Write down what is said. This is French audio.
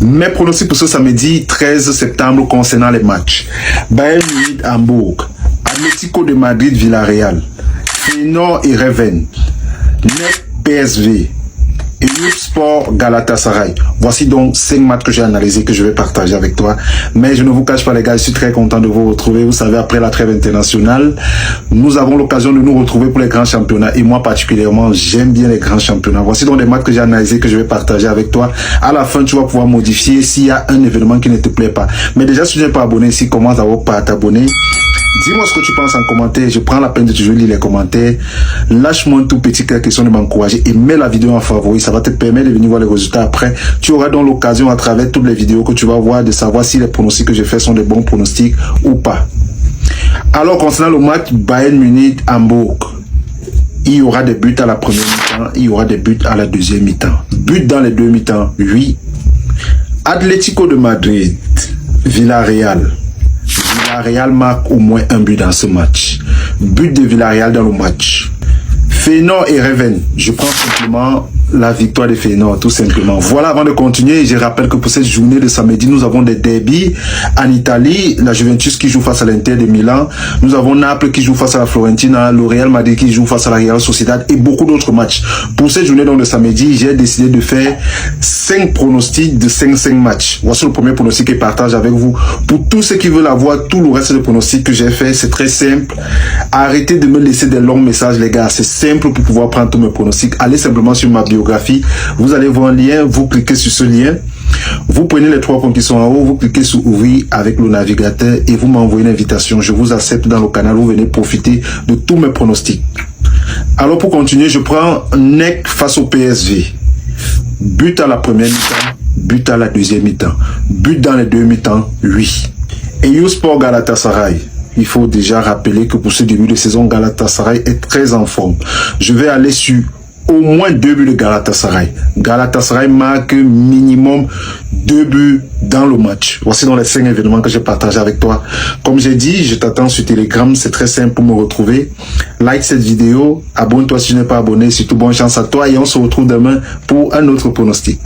Mes pronostics pour ce samedi 13 septembre concernant les matchs. Bayern Munich, Hambourg, Atlético de Madrid, Villarreal, Feyenoord et Reven, NEC, PSV, et Sport Galatasaray. Voici donc 5 matchs que j'ai analysés, que je vais partager avec toi. Mais je ne vous cache pas les gars, je suis très content de vous retrouver. Vous savez, après la trêve internationale, nous avons l'occasion de nous retrouver pour les grands championnats. Et moi particulièrement, j'aime bien les grands championnats. Voici donc les matchs que j'ai analysés, que je vais partager avec toi. À la fin, tu vas pouvoir modifier s'il y a un événement qui ne te plaît pas. Mais déjà, si tu n'es pas abonné ici, commence d'abord par t'abonner. Dis-moi ce que tu penses en commentaire. Je prends la peine de toujours lire les commentaires. Lâche-moi un tout petit cœur question de m'encourager et mets la vidéo en favori. Ça va te permettre de venir voir les résultats après. Tu auras donc l'occasion à travers toutes les vidéos que tu vas voir de savoir si les pronostics que je fais sont des bons pronostics ou pas. Alors concernant le match Bayern Munich Hambourg, il y aura des buts à la première mi-temps, il y aura des buts à la deuxième mi-temps. Buts dans les deux mi-temps, oui. Atlético de Madrid, Villarreal. Villarreal marque au moins un but dans ce match. But de Villarreal dans le match. Feyenoord et Reven. Je prends simplement la victoire de Feyenoord, tout simplement. Voilà, avant de continuer, je rappelle que pour cette journée de samedi, nous avons des derbies en Italie. La Juventus qui joue face à l'Inter de Milan. Nous avons Naples qui joue face à la Fiorentina. Le Real Madrid qui joue face à la Real Sociedad et beaucoup d'autres matchs. Pour cette journée donc de samedi, j'ai décidé de faire 5 pronostics de 5 matchs. Voici le premier pronostic que je partage avec vous. Pour tous ceux qui veulent avoir tout le reste des pronostics que j'ai fait, c'est très simple. Arrêtez de me laisser des longs messages, les gars. C'est simple pour pouvoir prendre tous mes pronostics. Allez simplement sur ma biographie. Vous allez voir un lien, vous cliquez sur ce lien. Vous prenez les 3 points qui sont en haut, vous cliquez sur ouvrir avec le navigateur et vous m'envoyez une invitation. Je vous accepte dans le canal, vous venez profiter de tous mes pronostics. Alors pour continuer, je prends NEC face au PSV. But à la première mi-temps, but à la deuxième mi-temps. But dans les deux mi-temps, oui. Et Sport Galatasaray. Il faut déjà rappeler que pour ce début de saison, Galatasaray est très en forme. Je vais aller sur au moins 2 buts de Galatasaray. Galatasaray marque minimum 2 buts dans le match. Voici donc les 5 événements que j'ai partagé avec toi. Comme j'ai dit, je t'attends sur Telegram. C'est très simple pour me retrouver. Like cette vidéo. Abonne-toi si tu n'es pas abonné. Surtout bonne chance à toi et on se retrouve demain pour un autre pronostic.